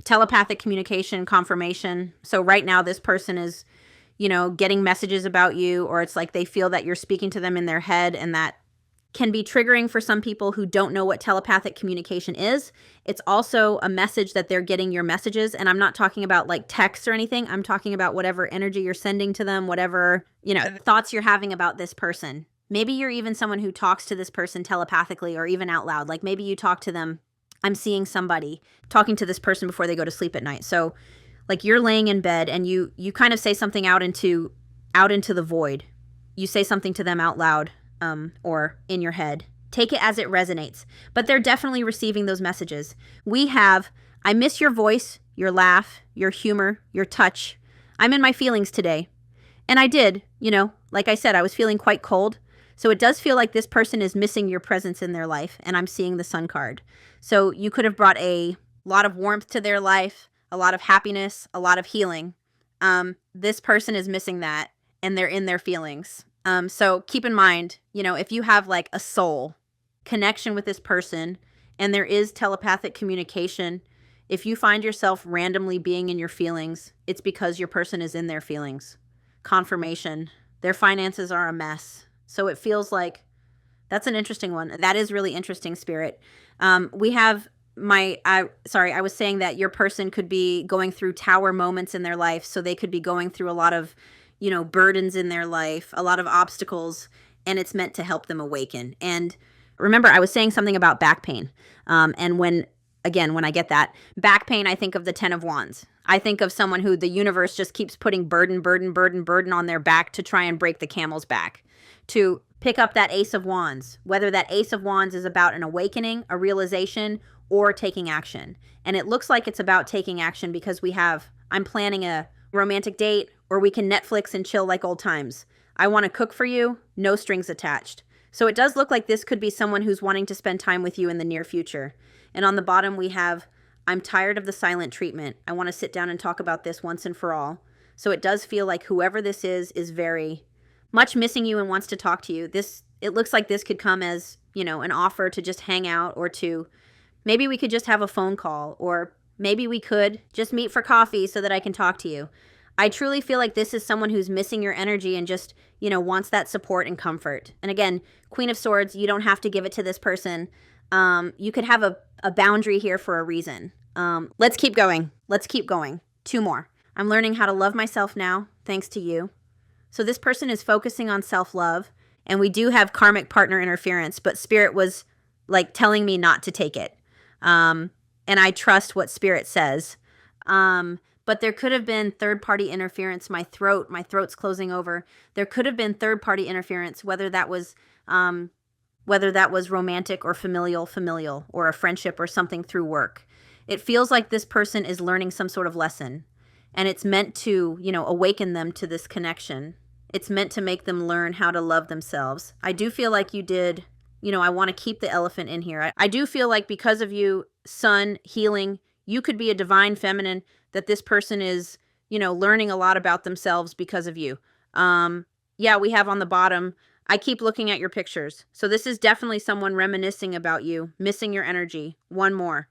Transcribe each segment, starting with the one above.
telepathic communication, confirmation. So right now this person is, you know, getting messages about you, or it's like they feel that you're speaking to them in their head, and that can be triggering for some people who don't know what telepathic communication is. It's also a message that they're getting your messages. And I'm not talking about like text or anything. I'm talking about whatever energy you're sending to them, whatever, you know, thoughts you're having about this person. Maybe you're even someone who talks to this person telepathically or even out loud. Like maybe you talk to them. I'm seeing somebody talking to this person before they go to sleep at night. So like you're laying in bed and you kind of say something out into the void. You say something to them out loud. Or in your head. Take it as it resonates. But they're definitely receiving those messages. We have, I miss your voice, your laugh, your humor, your touch. I'm in my feelings today. And I did, you know, like I said, I was feeling quite cold. So it does feel like this person is missing your presence in their life. And I'm seeing the Sun card. So you could have brought a lot of warmth to their life, a lot of happiness, a lot of healing. This person is missing that, and they're in their feelings. So keep in mind, you know, if you have like a soul connection with this person and there is telepathic communication, if you find yourself randomly being in your feelings, it's because your person is in their feelings. Confirmation. Their finances are a mess. So it feels like that's an interesting one. That is really interesting, Spirit. We have I was saying that your person could be going through tower moments in their life. So they could be going through a lot of, you know, burdens in their life, a lot of obstacles, and it's meant to help them awaken. And remember, I was saying something about back pain. And when I get that back pain, I think of the 10 of Wands. I think of someone who the universe just keeps putting burden on their back to try and break the camel's back, to pick up that Ace of Wands, whether that Ace of Wands is about an awakening, a realization, or taking action. And it looks like it's about taking action because I'm planning a romantic date, or we can Netflix and chill like old times. I want to cook for you, no strings attached. So it does look like this could be someone who's wanting to spend time with you in the near future. And on the bottom we have, I'm tired of the silent treatment. I want to sit down and talk about this once and for all. So it does feel like whoever this is very much missing you and wants to talk to you. It looks like this could come as, you know, an offer to just hang out, or to maybe we could just have a phone call, or maybe we could just meet for coffee so that I can talk to you. I truly feel like this is someone who's missing your energy and just, you know, wants that support and comfort. And again, Queen of Swords, you don't have to give it to this person. You could have a boundary here for a reason. Let's keep going. 2 more. I'm learning how to love myself now, thanks to you. So this person is focusing on self-love, and we do have karmic partner interference, but Spirit was like telling me not to take it. And I trust what Spirit says. But there could have been third-party interference. My throat's closing over. There could have been third-party interference, whether that was romantic or familial, or a friendship or something through work. It feels like this person is learning some sort of lesson, and it's meant to, you know, awaken them to this connection. It's meant to make them learn how to love themselves. I do feel like you did, you know, I want to keep the elephant in here. I do feel like because of you, Sun, healing, you could be a divine feminine, that this person is, you know, learning a lot about themselves because of you. Yeah, we have on the bottom, I keep looking at your pictures. So this is definitely someone reminiscing about you, missing your energy. 1 more.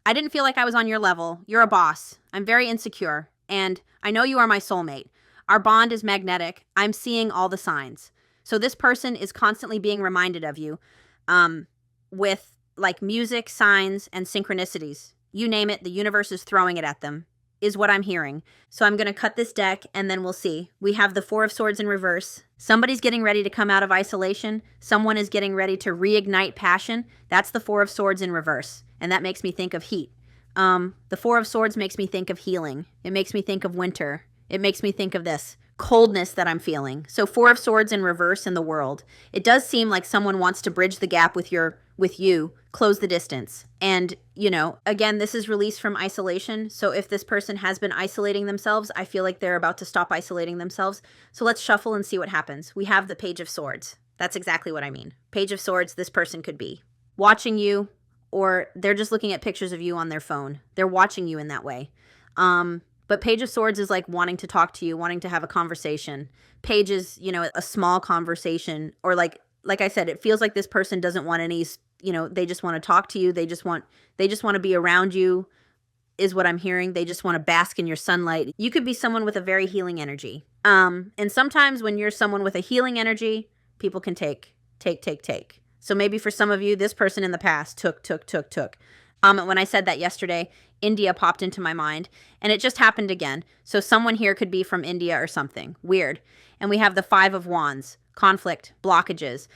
I didn't feel like I was on your level. You're a boss. I'm very insecure. And I know you are my soulmate. Our bond is magnetic. I'm seeing all the signs. So this person is constantly being reminded of you with like music, signs, and synchronicities. You name it, the universe is throwing it at them, is what I'm hearing. So I'm going to cut this deck and then we'll see. We have the 4 of Swords in reverse. Somebody's getting ready to come out of isolation. Someone is getting ready to reignite passion. That's the 4 of Swords in reverse. And that makes me think of heat. The 4 of Swords makes me think of healing. It makes me think of winter. It makes me think of this coldness that I'm feeling. So 4 of Swords in reverse in the world. It does seem like someone wants to bridge the gap with you, close the distance. And, you know, again, this is release from isolation. So if this person has been isolating themselves, I feel like they're about to stop isolating themselves. So let's shuffle and see what happens. We have the Page of Swords. That's exactly what I mean. Page of Swords, this person could be watching you, or they're just looking at pictures of you on their phone. They're watching you in that way. But Page of Swords is like wanting to talk to you, wanting to have a conversation. Page is, you know, a small conversation, or like I said, it feels like this person doesn't want any, you know, they just want to talk to you. They just want to be around you. is what I'm hearing. They just want to bask in your sunlight. You could be someone with a very healing energy. And sometimes when you're someone with a healing energy, people can take. So maybe for some of you, this person in the past took. When I said that yesterday, India popped into my mind, and it just happened again. So someone here could be from India or something. Weird. And we have the 5 of Wands. Conflict, blockages.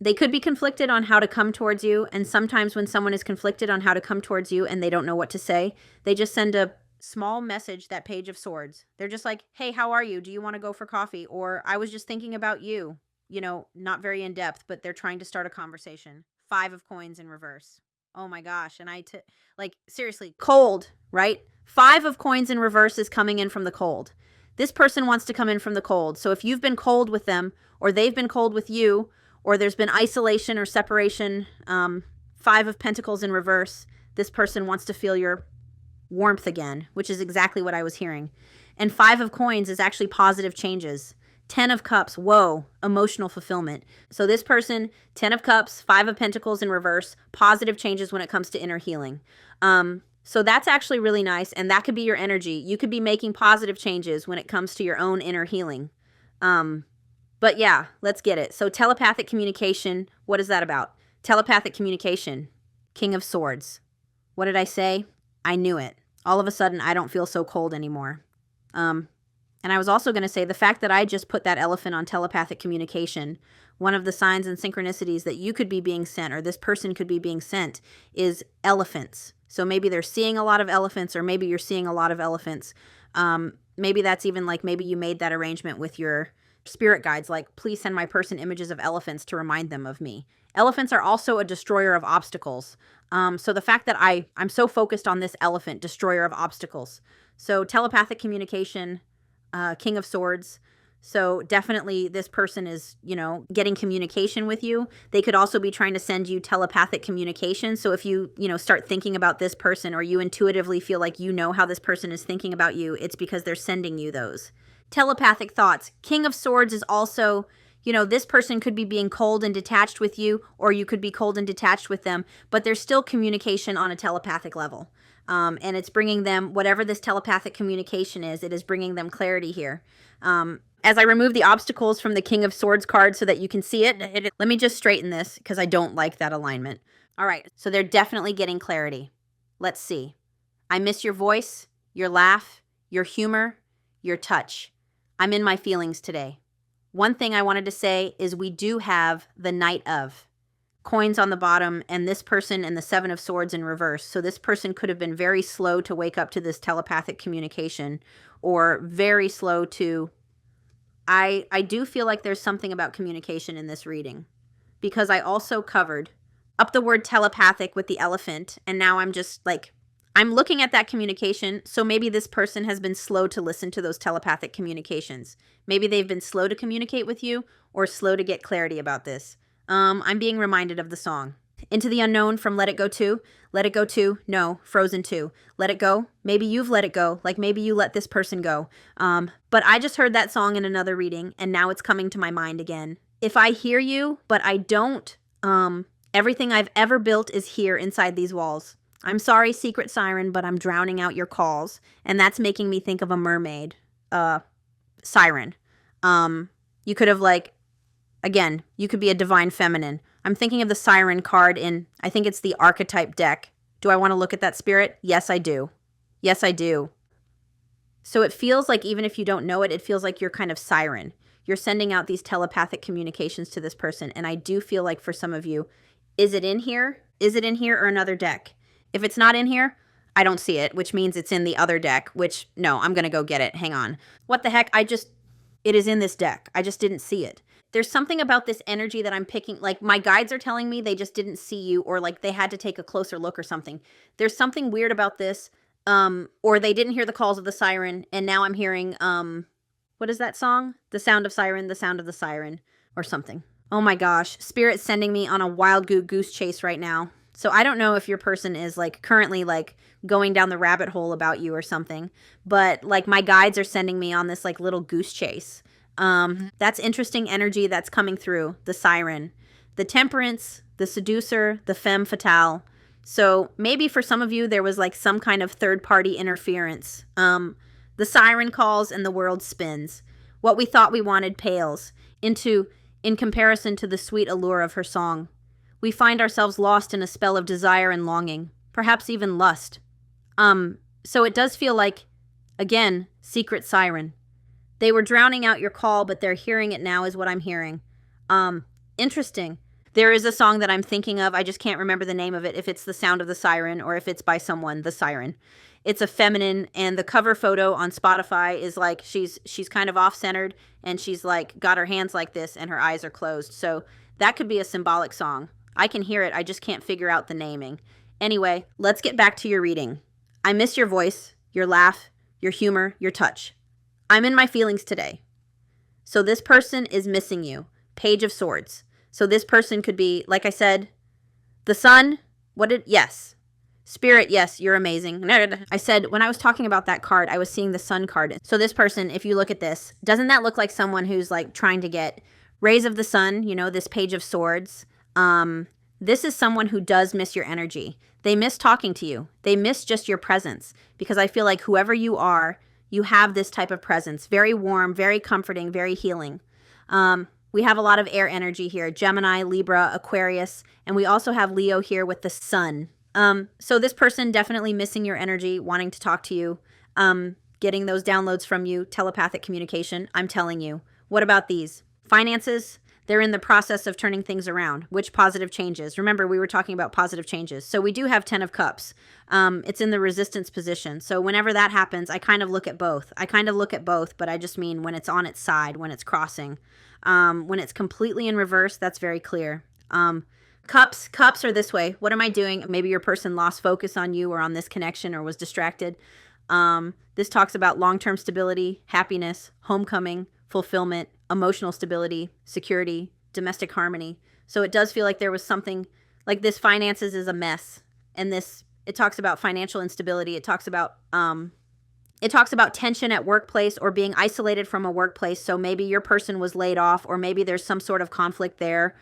They could be conflicted on how to come towards you, and sometimes when someone is conflicted on how to come towards you and they don't know what to say, they just send a small message, that Page of Swords. They're just like, hey, how are you? Do you want to go for coffee? Or I was just thinking about you. You know, not very in depth, but they're trying to start a conversation. 5 of Coins in reverse. Oh my gosh. And like, seriously, cold, right? 5 of Coins in reverse is coming in from the cold. This person wants to come in from the cold. So if you've been cold with them, or they've been cold with you, or there's been isolation or separation, 5 of Pentacles in reverse, this person wants to feel your warmth again, which is exactly what I was hearing. And 5 of Coins is actually positive changes. 10 of Cups, whoa, emotional fulfillment. So this person, 10 of Cups, 5 of Pentacles in reverse, positive changes when it comes to inner healing. So that's actually really nice, and that could be your energy. You could be making positive changes when it comes to your own inner healing. But yeah, let's get it. So telepathic communication, what is that about? Telepathic communication, King of Swords. What did I say? I knew it. All of a sudden, I don't feel so cold anymore. And I was also going to say the fact that I just put that elephant on telepathic communication, one of the signs and synchronicities that you could be being sent, or this person could be being sent, is elephants. So maybe they're seeing a lot of elephants, or maybe you're seeing a lot of elephants. Maybe that's even like, maybe you made that arrangement with your spirit guides, like, please send my person images of elephants to remind them of me. Elephants are also a destroyer of obstacles. So the fact that I'm so focused on this elephant, destroyer of obstacles. So telepathic communication, King of Swords. So definitely this person is, you know, getting communication with you. They could also be trying to send you telepathic communication. So if you, start thinking about this person, or you intuitively feel like you know how this person is thinking about you, it's because they're sending you those. Telepathic thoughts. King of Swords is also, this person could be being cold and detached with you, or you could be cold and detached with them, but there's still communication on a telepathic level. And it's bringing them, whatever this telepathic communication is, it is bringing them clarity here. As I remove the obstacles from the King of Swords card so that you can see it, let me just straighten this because I don't like that alignment. All right, so they're definitely getting clarity. Let's see. I miss your voice, your laugh, your humor, your touch. I'm in my feelings today. One thing I wanted to say is we do have the Knight of Coins on the bottom, and this person and the 7 of Swords in reverse. So this person could have been very slow to wake up to this telepathic communication, or very slow to... I do feel like there's something about communication in this reading, because I also covered up the word telepathic with the elephant, and now I'm just like, I'm looking at that communication, so maybe this person has been slow to listen to those telepathic communications. Maybe they've been slow to communicate with you, or slow to get clarity about this. I'm being reminded of the song. Into the Unknown from Let It Go 2. Let It Go 2. No. Frozen 2. Let It Go. Maybe you've let it go. Like maybe you let this person go. But I just heard that song in another reading, and now it's coming to my mind again. If I hear you, but I don't, everything I've ever built is here inside these walls. I'm sorry, secret siren, but I'm drowning out your calls. And that's making me think of a mermaid. Siren. You could have again, you could be a divine feminine. I'm thinking of the siren card in, I think it's the archetype deck. Do I want to look at that spirit? Yes, I do. Yes, I do. So it feels like, even if you don't know it, it feels like you're kind of siren. You're sending out these telepathic communications to this person. And I do feel like for some of you, is it in here? Is it in here or another deck? If it's not in here, I don't see it, which means it's in the other deck, which, no, I'm going to go get it. Hang on. What the heck? It is in this deck. I just didn't see it. There's something about this energy that I'm picking, like my guides are telling me they just didn't see you, or like they had to take a closer look or something. There's something weird about this, or they didn't hear the calls of the siren, and now I'm hearing, what is that song? The Sound of Siren, the Sound of the Siren, or something. Oh my gosh, Spirit's sending me on a wild goose chase right now. So I don't know if your person is currently going down the rabbit hole about you or something, but my guides are sending me on this little goose chase. That's interesting energy that's coming through. The siren, the temperance, the seducer, the femme fatale. So maybe for some of you, there was like some kind of third-party interference. The siren calls and the world spins. What we thought we wanted pales in comparison to the sweet allure of her song. We find ourselves lost in a spell of desire and longing, perhaps even lust. So it does feel like, again, secret siren. They were drowning out your call, but they're hearing it now is what I'm hearing. Interesting. There is a song that I'm thinking of. I just can't remember the name of it, if it's The Sound of the Siren or if it's by someone, The Siren. It's a feminine, and the cover photo on Spotify is like she's kind of off-centered, and she's like got her hands like this and her eyes are closed. So that could be a symbolic song. I can hear it. I just can't figure out the naming. Anyway, let's get back to your reading. I miss your voice, your laugh, your humor, your touch. I'm in my feelings today. So this person is missing you. Page of Swords. So this person could be, like I said, the sun. Yes. Spirit, yes, you're amazing. I said, when I was talking about that card, I was seeing the sun card. So this person, if you look at this, doesn't that look like someone who's like trying to get rays of the sun, you know, this Page of Swords? This is someone who does miss your energy. They miss talking to you. They miss just your presence, because I feel like whoever you are, you have this type of presence. Very warm, very comforting, very healing. We have a lot of air energy here. Gemini, Libra, Aquarius, and we also have Leo here with the sun. So this person definitely missing your energy, wanting to talk to you, getting those downloads from you, telepathic communication, I'm telling you. What about these? Finances, they're in the process of turning things around. Which positive changes? Remember, we were talking about positive changes. So we do have 10 of Cups. It's in the resistance position. So whenever that happens, I kind of look at both. But I just mean when it's on its side, when it's crossing. When it's completely in reverse, that's very clear. Cups are this way. What am I doing? Maybe your person lost focus on you or on this connection or was distracted. This talks about long-term stability, happiness, homecoming, fulfillment, emotional stability, security, domestic harmony. So it does feel like there was something like this. Finances is a mess. And it talks about financial instability. It talks about tension at workplace or being isolated from a workplace. So maybe your person was laid off, or maybe there's some sort of conflict there.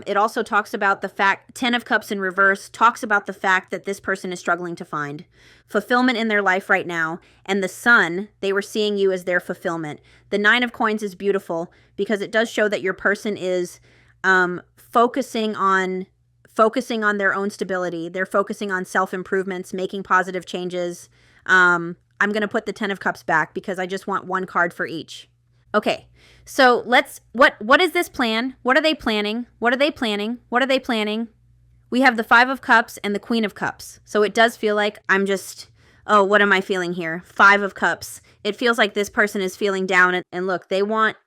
It also talks about the fact, 10 of Cups in reverse, talks about the fact that this person is struggling to find fulfillment in their life right now. And the sun, they were seeing you as their fulfillment. The 9 of Coins is beautiful because it does show that your person is focusing on their own stability. They're focusing on self-improvements, making positive changes. I'm going to put the 10 of Cups back because I just want one card for each. Okay, so what is this plan? What are they planning? What are they planning? What are they planning? We have the 5 of Cups and the Queen of Cups. So it does feel like what am I feeling here? 5 of Cups. It feels like this person is feeling down, and look,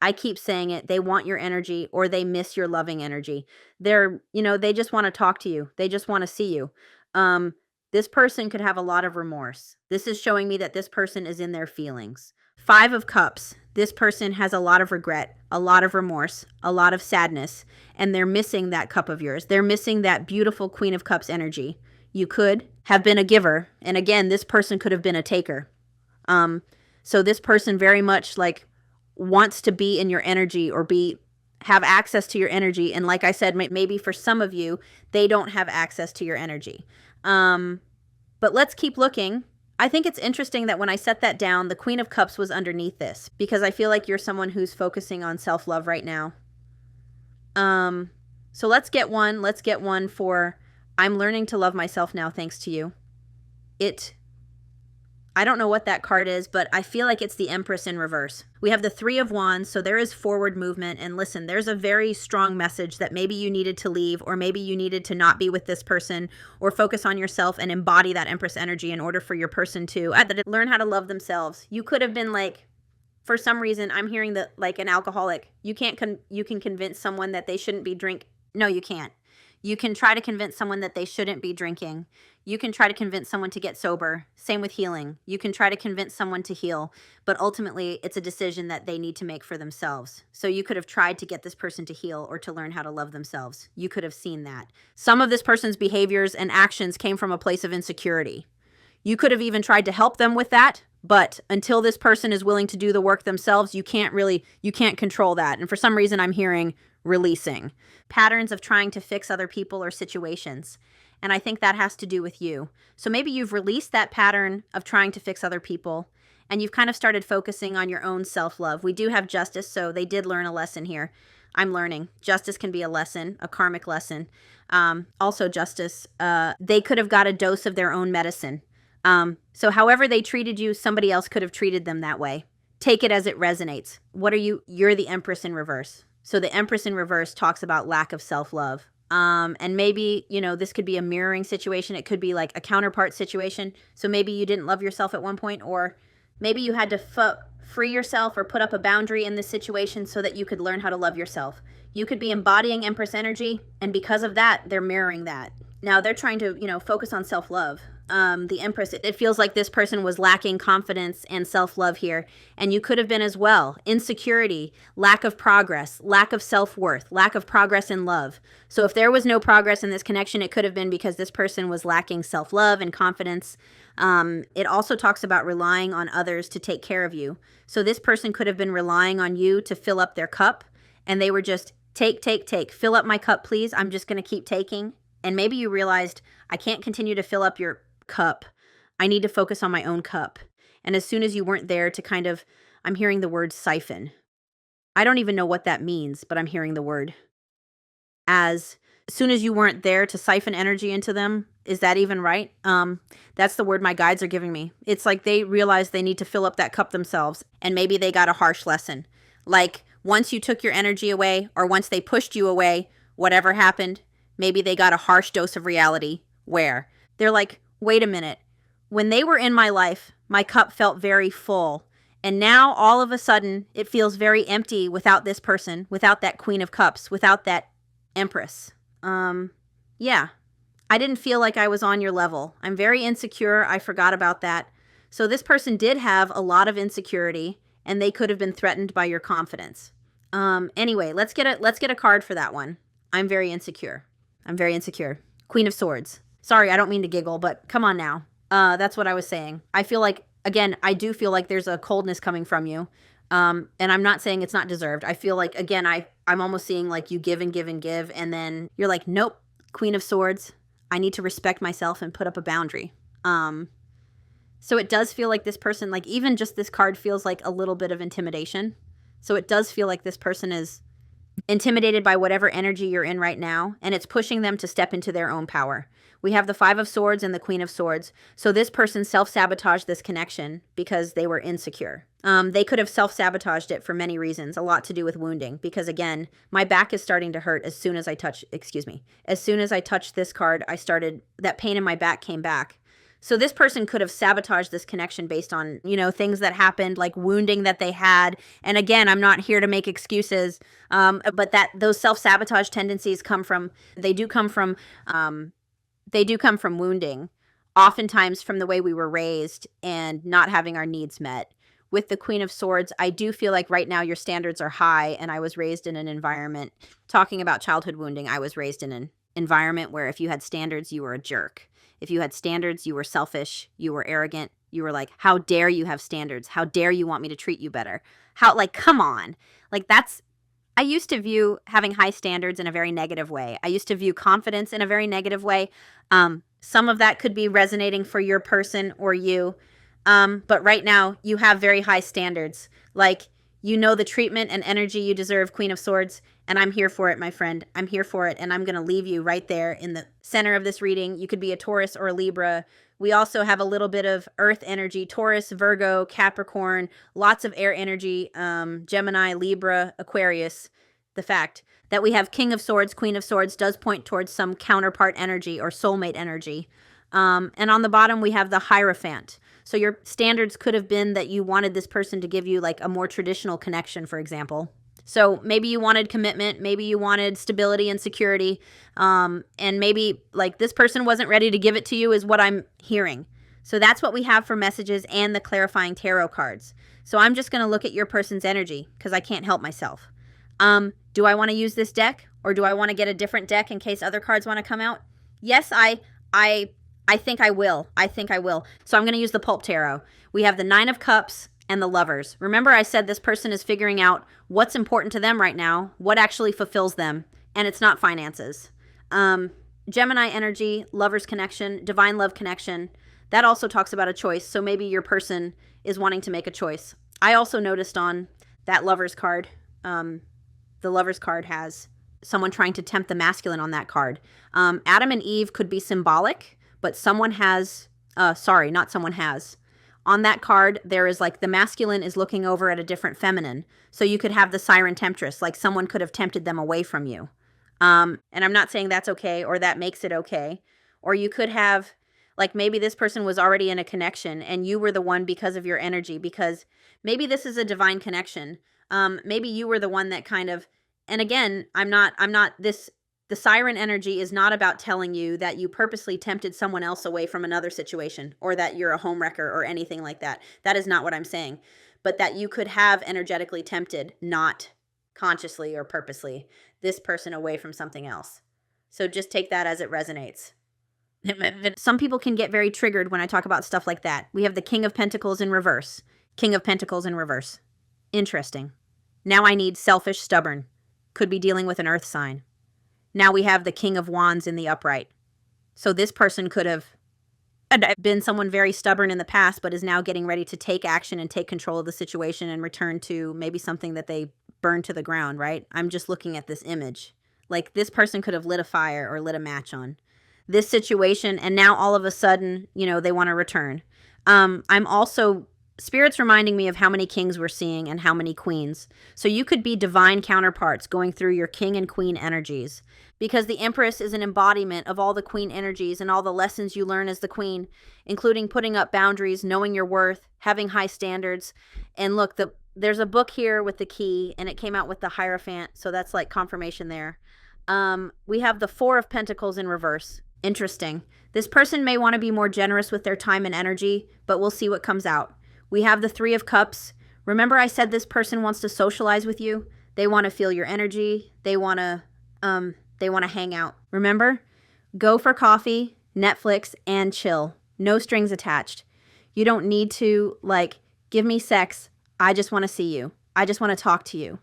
I keep saying it, they want your energy, or they miss your loving energy. They just want to talk to you. They just want to see you. This person could have a lot of remorse. This is showing me that this person is in their feelings. 5 of Cups. This person has a lot of regret, a lot of remorse, a lot of sadness, and they're missing that cup of yours. They're missing that beautiful Queen of Cups energy. You could have been a giver, and again, this person could have been a taker. So this person very much like wants to be in your energy or have access to your energy, and like I said, maybe for some of you, they don't have access to your energy. But let's keep looking. I think it's interesting that when I set that down, the Queen of Cups was underneath this because I feel like you're someone who's focusing on self-love right now. So let's get one. Let's get one for I'm learning to love myself now thanks to you. I don't know what that card is, but I feel like it's the Empress in reverse. We have the 3 of Wands, so there is forward movement. And listen, there's a very strong message that maybe you needed to leave, or maybe you needed to not be with this person, or focus on yourself and embody that Empress energy in order for your person to learn how to love themselves. You could have been like, for some reason, I'm hearing that like an alcoholic. You can convince someone that they shouldn't be No, you can't. You can try to convince someone that they shouldn't be drinking. You can try to convince someone to get sober. Same with healing. You can try to convince someone to heal, but ultimately it's a decision that they need to make for themselves. So you could have tried to get this person to heal or to learn how to love themselves. You could have seen that. Some of this person's behaviors and actions came from a place of insecurity. You could have even tried to help them with that, but until this person is willing to do the work themselves, you can't control that. And for some reason I'm hearing releasing. Patterns of trying to fix other people or situations. And I think that has to do with you. So maybe you've released that pattern of trying to fix other people, and you've kind of started focusing on your own self-love. We do have justice, so they did learn a lesson here. I'm learning. Justice can be a lesson, a karmic lesson. Also justice, they could have got a dose of their own medicine. So however they treated you, somebody else could have treated them that way. Take it as it resonates. What are you? You're the Empress in reverse. So the Empress in reverse talks about lack of self-love. And maybe, you know, this could be a mirroring situation. It could be like a counterpart situation. So maybe you didn't love yourself at one point, or maybe you had to free yourself or put up a boundary in this situation so that you could learn how to love yourself. You could be embodying Empress energy, and because of that, they're mirroring that. Now they're trying to, you know, focus on self-love. The Empress, it feels like this person was lacking confidence and self-love here, and you could have been as well. Insecurity, lack of progress, lack of self-worth, lack of progress in love. So if there was no progress in this connection, it could have been because this person was lacking self-love and confidence. It also talks about relying on others to take care of you. So this person could have been relying on you to fill up their cup, and they were just take, fill up my cup, please. I'm just going to keep taking. And maybe you realized, I can't continue to fill up your cup. I need to focus on my own cup. And as soon as you weren't there to kind of, I'm hearing the word siphon. I don't even know what that means, but I'm hearing the word. As soon as you weren't there to siphon energy into them, is that even right? That's the word my guides are giving me. It's like they realize they need to fill up that cup themselves, and maybe they got a harsh lesson. Like once you took your energy away, or once they pushed you away, whatever happened, maybe they got a harsh dose of reality where they're like, wait a minute. When they were in my life, my cup felt very full. And now all of a sudden it feels very empty without this person, without that Queen of Cups, without that Empress. Yeah, I didn't feel like I was on your level. I'm very insecure. I forgot about that. So this person did have a lot of insecurity, and they could have been threatened by your confidence. Anyway, let's get a card for that one. I'm very insecure. I'm very insecure. Queen of Swords. Sorry, I don't mean to giggle, but come on now. That's what I was saying. I feel like, again, I do feel like there's a coldness coming from you. And I'm not saying it's not deserved. I feel like, again, I'm almost seeing like you give and give and give, and then you're like, nope, Queen of Swords. I need to respect myself and put up a boundary. So it does feel like this person, like even just this card feels like a little bit of intimidation. So it does feel like this person is intimidated by whatever energy you're in right now, and it's pushing them to step into their own power. We have the Five of Swords and the Queen of Swords. So this person self-sabotaged this connection because they were insecure. They could have self-sabotaged it for many reasons, a lot to do with wounding, because again, my back is starting to hurt as soon as I touch, as soon as I touched this card, that pain in my back came back. So this person could have sabotaged this connection based on, you know, things that happened, like wounding that they had. And again, I'm not here to make excuses, but those self-sabotage tendencies come from wounding, oftentimes from the way we were raised and not having our needs met. With the Queen of Swords, I do feel like right now your standards are high, and I was raised in an environment, talking about childhood wounding, I was raised in an environment where if you had standards, you were a jerk. If you had standards, you were selfish, you were arrogant, you were like, how dare you have standards? How dare you want me to treat you better? Come on. I used to view having high standards in a very negative way. I used to view confidence in a very negative way. Some of that could be resonating for your person or you. But right now, you have very high standards. Like, you know the treatment and energy you deserve, Queen of Swords, and I'm here for it, my friend. I'm here for it, and I'm going to leave you right there in the center of this reading. You could be a Taurus or a Libra. We also have a little bit of earth energy, Taurus, Virgo, Capricorn, lots of air energy, Gemini, Libra, Aquarius. The fact that we have King of Swords, Queen of Swords does point towards some counterpart energy or soulmate energy. And on the bottom, we have the Hierophant. So your standards could have been that you wanted this person to give you like a more traditional connection, for example. So maybe you wanted commitment, maybe you wanted stability and security, and maybe like this person wasn't ready to give it to you is what I'm hearing. So that's what we have for messages and the clarifying tarot cards. So I'm just going to look at your person's energy because I can't help myself. Do I want to use this deck, or do I want to get a different deck in case other cards want to come out? Yes, I think I will. So I'm going to use the Pulp Tarot. We have the Nine of Cups and the Lovers. Remember, I said this person is figuring out what's important to them right now, what actually fulfills them, and it's not finances. Gemini energy, lover's connection, divine love connection. That also talks about a choice. So maybe your person is wanting to make a choice. I also noticed on that lover's card, the lover's card has someone trying to tempt the masculine on that card. Adam and Eve could be symbolic, but someone has, not someone has. On that card, there is like the masculine is looking over at a different feminine. So you could have the siren temptress, like someone could have tempted them away from you. And I'm not saying that's okay or that makes it okay. Or you could have, like maybe this person was already in a connection and you were the one because of your energy, because maybe this is a divine connection. Maybe you were the one that kind of, and again, the siren energy is not about telling you that you purposely tempted someone else away from another situation or that you're a homewrecker or anything like that. That is not what I'm saying. But that you could have energetically tempted, not consciously or purposely, this person away from something else. So just take that as it resonates. Some people can get very triggered when I talk about stuff like that. We have the King of Pentacles in reverse. King of Pentacles in reverse. Interesting. Now I need selfish, stubborn. Could be dealing with an earth sign. Now we have the King of Wands in the upright. So this person could have been someone very stubborn in the past, but is now getting ready to take action and take control of the situation and return to maybe something that they burned to the ground, right? I'm just looking at this image. Like this person could have lit a fire or lit a match on this situation, and now all of a sudden, they want to return. I'm also, Spirit's reminding me of how many kings we're seeing and how many queens. So you could be divine counterparts going through your king and queen energies, because the Empress is an embodiment of all the queen energies and all the lessons you learn as the queen, including putting up boundaries, knowing your worth, having high standards. And look, there's a book here with the key, and it came out with the Hierophant, so that's like confirmation there. We have the Four of Pentacles in reverse. Interesting. This person may want to be more generous with their time and energy, but we'll see what comes out. We have the Three of Cups. Remember I said this person wants to socialize with you? They want to feel your energy. They want to hang out. Remember? Go for coffee, Netflix, and chill. No strings attached. You don't need to, give me sex. I just want to see you. I just want to talk to you.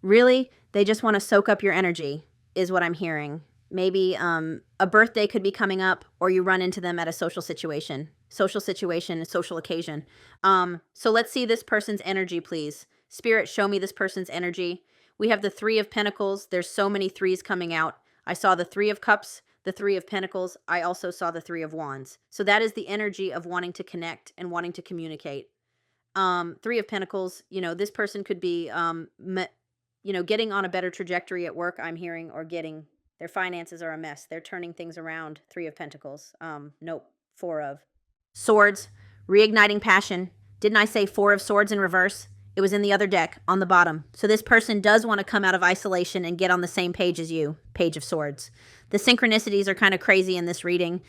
Really? They just want to soak up your energy, is what I'm hearing. Maybe a birthday could be coming up, or you run into them at a social situation, a social occasion. So let's see this person's energy, please. Spirit, show me this person's energy. We have the Three of Pentacles. There's so many threes coming out. I saw the Three of Cups, the Three of Pentacles. I also saw the Three of Wands. So that is the energy of wanting to connect and wanting to communicate. Three of Pentacles, this person could be, getting on a better trajectory at work, I'm hearing, or getting... Their finances are a mess. They're turning things around. Three of Pentacles. Nope. Four of Swords. Reigniting passion. Didn't I say Four of Swords in reverse? It was in the other deck on the bottom. So this person does want to come out of isolation and get on the same page as you. Page of Swords. The synchronicities are kind of crazy in this reading.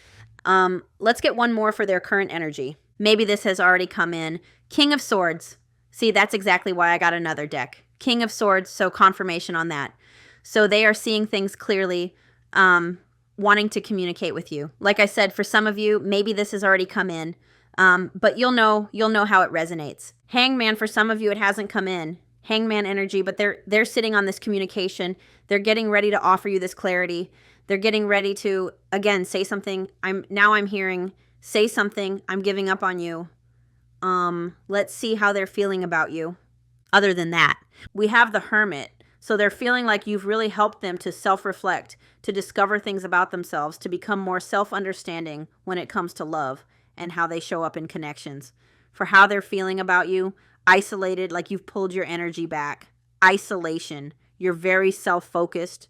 Let's get one more for their current energy. Maybe this has already come in. King of Swords. See, that's exactly why I got another deck. King of Swords, so confirmation on that. So they are seeing things clearly, wanting to communicate with you. Like I said, for some of you, maybe this has already come in, but you'll know how it resonates. Hangman, for some of you, it hasn't come in. Hangman energy, but they're sitting on this communication. They're getting ready to offer you this clarity. They're getting ready to, again, say something. I'm hearing, say something. I'm giving up on you. Let's see how they're feeling about you. Other than that, we have the Hermit. So they're feeling like you've really helped them to self-reflect, to discover things about themselves, to become more self-understanding when it comes to love and how they show up in connections. For how they're feeling about you, isolated, like you've pulled your energy back. Isolation. You're very self-focused,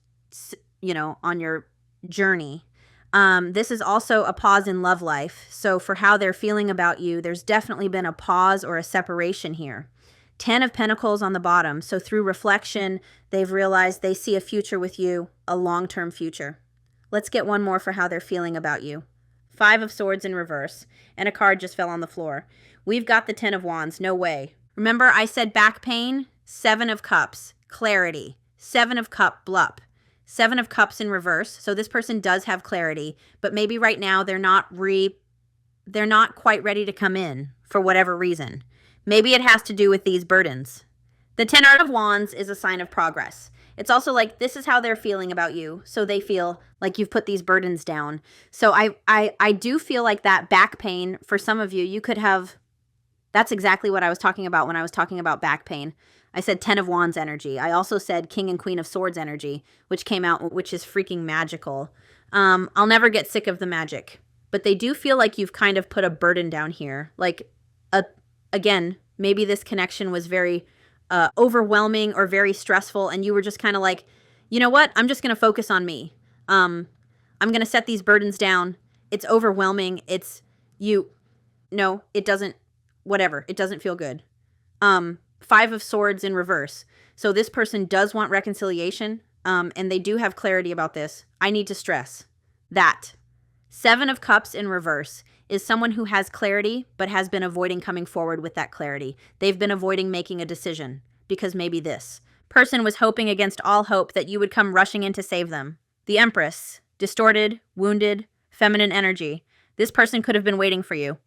on your journey. This is also a pause in love life. So for how they're feeling about you, there's definitely been a pause or a separation here. 10 of Pentacles on the bottom. So through reflection, they've realized they see a future with you, a long-term future. Let's get one more for how they're feeling about you. 5 of Swords in reverse, and a card just fell on the floor. We've got the 10 of Wands. No way. Remember I said back pain? 7 of Cups, clarity. 7 of Cup, blup. 7 of Cups in reverse. So this person does have clarity, but maybe right now they're not quite ready to come in for whatever reason. Maybe it has to do with these burdens. The 10 of Wands is a sign of progress. It's also like, this is how they're feeling about you. So they feel like you've put these burdens down. So I do feel like that back pain for some of you, you could have, that's exactly what I was talking about when I was talking about back pain. I said 10 of Wands energy. I also said King and Queen of Swords energy, which came out, which is freaking magical. I'll never get sick of the magic. But they do feel like you've kind of put a burden down here. Like, again, maybe this connection was very overwhelming or very stressful, and you were just kind of like, you know what? I'm just going to focus on me. I'm going to set these burdens down. It's overwhelming. No, it doesn't, whatever. It doesn't feel good. 5 of Swords in reverse. So this person does want reconciliation, and they do have clarity about this. I need to stress that 7 of Cups in reverse is someone who has clarity but has been avoiding coming forward with that clarity. They've been avoiding making a decision because maybe this person was hoping against all hope that you would come rushing in to save them. The Empress, distorted, wounded, feminine energy. This person could have been waiting for you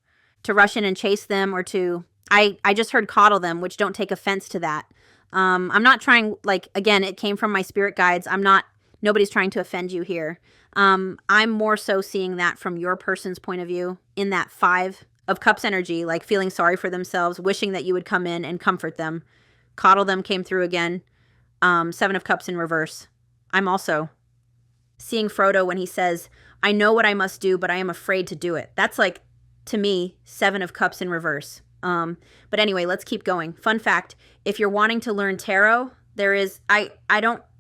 to rush in and chase them, or to, I just heard coddle them, which don't take offense to that. I'm not trying, like, again, it came from my spirit guides. Nobody's trying to offend you here. I'm more so seeing that from your person's point of view in that 5 of Cups energy, like feeling sorry for themselves, wishing that you would come in and comfort them. Coddle them came through again. 7 of Cups in reverse. I'm also seeing Frodo when he says, I know what I must do, but I am afraid to do it. That's like, to me, 7 of Cups in reverse. But anyway, let's keep going. Fun fact, if you're wanting to learn tarot, there is,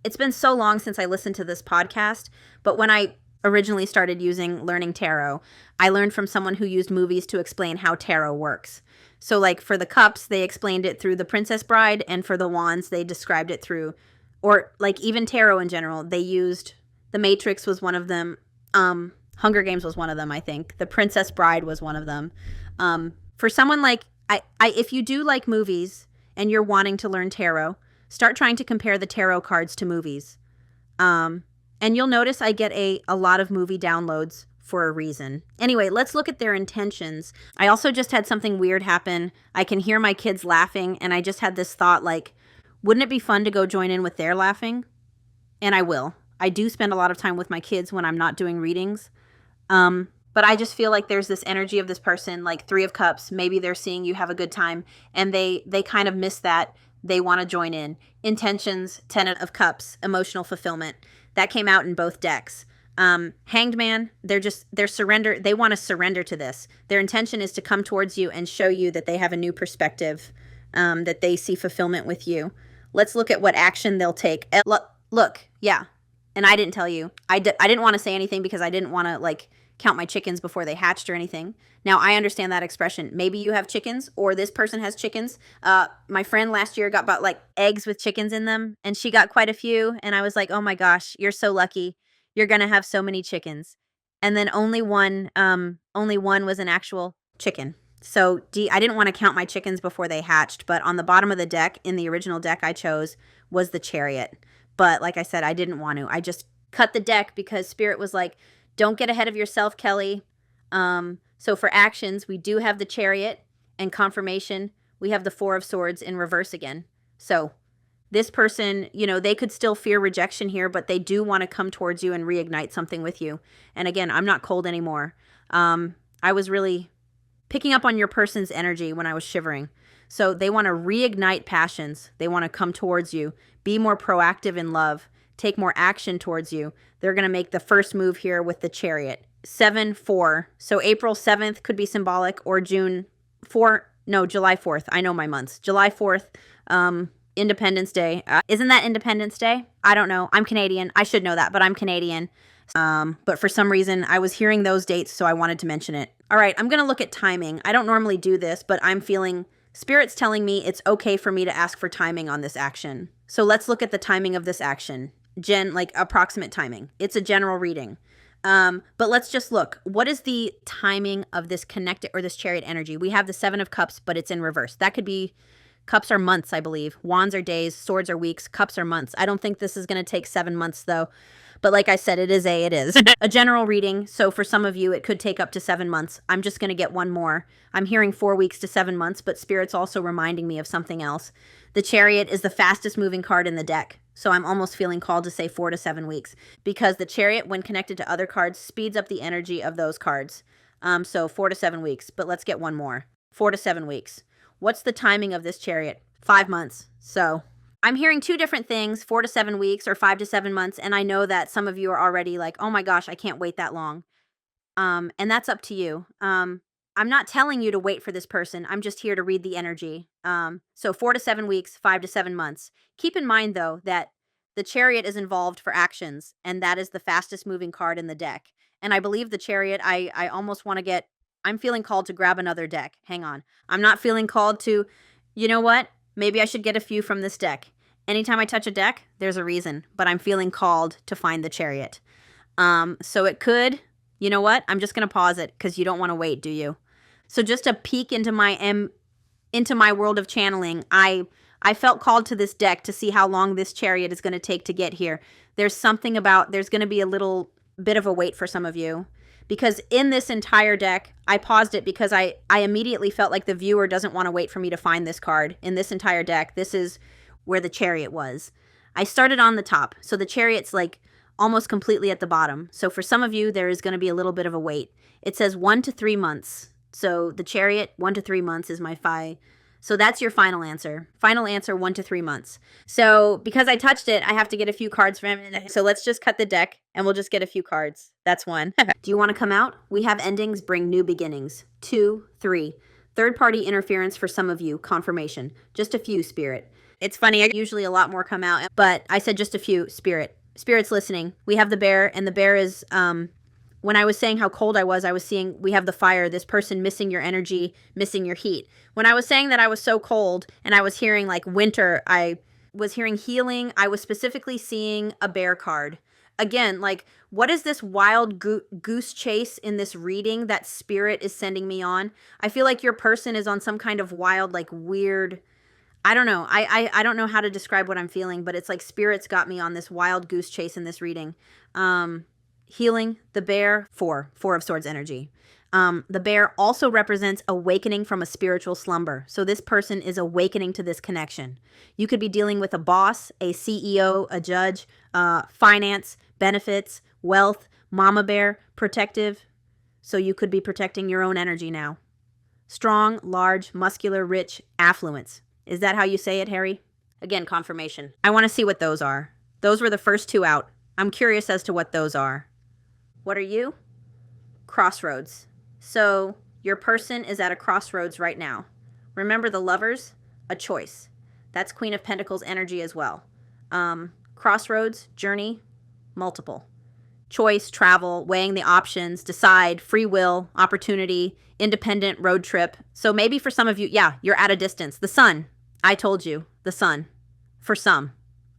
it's been so long since I listened to this podcast, but when I originally started learning tarot, I learned from someone who used movies to explain how tarot works. So like for the Cups, they explained it through The Princess Bride, and for the Wands, they described it through, or like even tarot in general, they used, The Matrix was one of them, Hunger Games was one of them, I think. The Princess Bride was one of them. For someone like, if you do like movies and you're wanting to learn tarot, start trying to compare the tarot cards to movies. And you'll notice I get a lot of movie downloads for a reason. Anyway, let's look at their intentions. I also just had something weird happen. I can hear my kids laughing, and I just had this thought, like, wouldn't it be fun to go join in with their laughing? And I will. I do spend a lot of time with my kids when I'm not doing readings. But I just feel like there's this energy of this person, like 3 of Cups. Maybe they're seeing you have a good time, and they kind of miss that. They want to join in. Intentions, 10 of Cups, emotional fulfillment. That came out in both decks. Hanged Man, they're surrender. They want to surrender to this. Their intention is to come towards you and show you that they have a new perspective, that they see fulfillment with you. Let's look at what action they'll take. Look, yeah. And I didn't tell you. I didn't want to say anything because I didn't want to, like, count my chickens before they hatched or anything. Now, I understand that expression. Maybe you have chickens, or this person has chickens. My friend last year got about, like, eggs with chickens in them, and she got quite a few, and I was like, oh my gosh, you're so lucky. You're going to have so many chickens. And then only one was an actual chicken. So I didn't want to count my chickens before they hatched, but on the bottom of the deck, in the original deck I chose, was the Chariot. But like I said, I didn't want to. I just cut the deck because Spirit was like, don't get ahead of yourself, Kelly. So for actions, we do have the Chariot, and confirmation, we have the 4 of Swords in reverse again. So this person, they could still fear rejection here, but they do want to come towards you and reignite something with you. And again, I'm not cold anymore. I was really picking up on your person's energy when I was shivering. So they want to reignite passions. They want to come towards you, be more proactive in love, take more action towards you. They're going to make the first move here with the Chariot. 7-4. So April 7th could be symbolic, or July 4th. I know my months. July 4th, Independence Day. Isn't that Independence Day? I don't know. I'm Canadian. I should know that, but I'm Canadian. But for some reason, I was hearing those dates, so I wanted to mention it. All right, I'm going to look at timing. I don't normally do this, but I'm feeling Spirit's telling me it's okay for me to ask for timing on this action. So let's look at the timing of this action. Like approximate timing. It's a general reading. But let's just look. What is the timing of this connected or this Chariot energy? We have the 7 of Cups, but it's in reverse. That could be, Cups are months, I believe. Wands are days, Swords are weeks, Cups are months. I don't think this is going to take 7 months though. But like I said, it is a general reading. So for some of you, it could take up to 7 months. I'm just going to get one more. I'm hearing 4 weeks to 7 months, but Spirit's also reminding me of something else. The Chariot is the fastest moving card in the deck. So I'm almost feeling called to say 4 to 7 weeks, because the Chariot, when connected to other cards, speeds up the energy of those cards. So 4 to 7 weeks, but let's get one more. 4 to 7 weeks. What's the timing of this Chariot? 5 months. So I'm hearing two different things, 4 to 7 weeks or 5 to 7 months. And I know that some of you are already like, oh my gosh, I can't wait that long. And that's up to you. I'm not telling you to wait for this person. I'm just here to read the energy. So 4 to 7 weeks, 5 to 7 months. Keep in mind, though, that the Chariot is involved for actions, and that is the fastest moving card in the deck. And I believe the Chariot, I almost want to get, I'm feeling called to grab another deck. Hang on. I'm not feeling called to, you know what? Maybe I should get a few from this deck. Anytime I touch a deck, there's a reason, but I'm feeling called to find the Chariot. So it could, you know what? I'm just going to pause it because you don't want to wait, do you? So just a peek into my world of channeling, I felt called to this deck to see how long this Chariot is going to take to get here. There's something about, there's going to be a little bit of a wait for some of you, because in this entire deck, I paused it because I immediately felt like the viewer doesn't want to wait for me to find this card. In this entire deck, this is where the Chariot was. I started on the top, so the Chariot's like almost completely at the bottom. So for some of you, there is going to be a little bit of a wait. It says 1 to 3 months. So the Chariot, 1 to 3 months is my phi. So that's your final answer. Final answer, 1 to 3 months. So because I touched it, I have to get a few cards from it. So let's just cut the deck and we'll just get a few cards. That's one. Do you want to come out? We have endings bring new beginnings. 2, 3. Third-party interference for some of you. Confirmation. Just a few, Spirit. It's funny. Usually a lot more come out, but I said just a few, Spirit. Spirit's listening. We have the bear, and the bear is... when I was saying how cold I was seeing we have the fire, this person missing your energy, missing your heat. When I was saying that I was so cold and I was hearing like winter, I was hearing healing. I was specifically seeing a bear card. Again, like, what is this wild goose chase in this reading that Spirit is sending me on? I feel like your person is on some kind of wild, like weird, I don't know. I don't know how to describe what I'm feeling, but it's like Spirit's got me on this wild goose chase in this reading. Healing, the bear, 4 of Swords energy. The bear also represents awakening from a spiritual slumber. So this person is awakening to this connection. You could be dealing with a boss, a CEO, a judge, finance, benefits, wealth, mama bear, protective. So you could be protecting your own energy now. Strong, large, muscular, rich, affluence. Is that how you say it, Harry? Again, confirmation. I want to see what those are. Those were the first two out. I'm curious as to what those are. What are you? Crossroads. So your person is at a crossroads right now. Remember the Lovers? A choice. That's Queen of Pentacles energy as well. Crossroads, journey, multiple. Choice, travel, weighing the options, decide, free will, opportunity, independent road trip. So maybe for some of you, yeah, you're at a distance. The Sun. I told you, the Sun. For some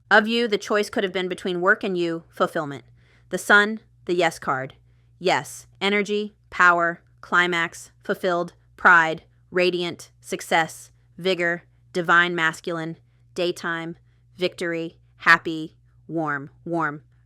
of you, the choice could have been between work and you, fulfillment. The Sun, the yes card. Yes, energy, power, climax, fulfilled, pride, radiant, success, vigor, divine masculine, daytime, victory, happy, warm.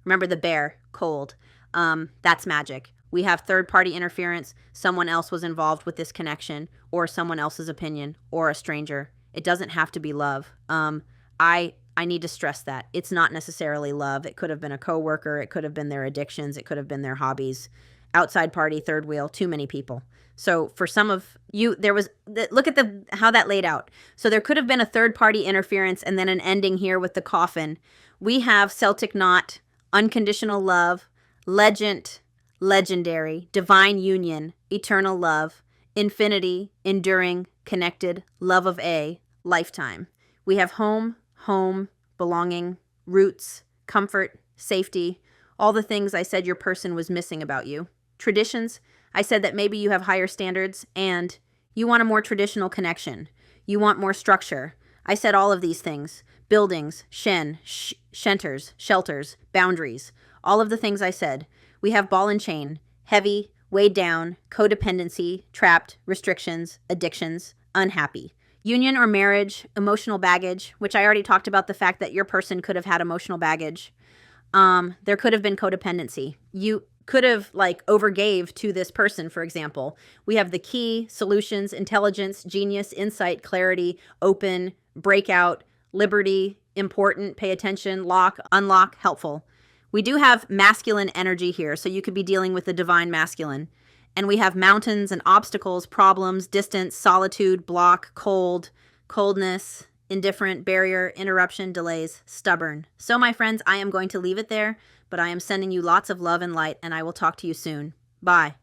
Remember the bear, cold. That's magic. We have third-party interference. Someone else was involved with this connection, or someone else's opinion, or a stranger. It doesn't have to be love. I need to stress that. It's not necessarily love. It could have been a coworker. It could have been their addictions. It could have been their hobbies. Outside party, third wheel, too many people. So for some of you, there was, look at how that laid out. So there could have been a third party interference and then an ending here with the coffin. We have Celtic knot, unconditional love, legend, legendary, divine union, eternal love, infinity, enduring, connected, love of a, lifetime. We have home, belonging, roots, comfort, safety, all the things I said your person was missing about you. Traditions, I said that maybe you have higher standards and you want a more traditional connection. You want more structure. I said all of these things. Buildings, shelters, boundaries, all of the things I said. We have ball and chain, heavy, weighed down, codependency, trapped, restrictions, addictions, unhappy. Union or marriage, emotional baggage, which I already talked about the fact that your person could have had emotional baggage. There could have been codependency. You could have like overgave to this person, for example. We have the key, solutions, intelligence, genius, insight, clarity, open, breakout, liberty, important, pay attention, lock, unlock, helpful. We do have masculine energy here, so you could be dealing with the divine masculine. And we have mountains and obstacles, problems, distance, solitude, block, cold, coldness, indifferent, barrier, interruption, delays, stubborn. So my friends, I am going to leave it there, but I am sending you lots of love and light, and I will talk to you soon. Bye.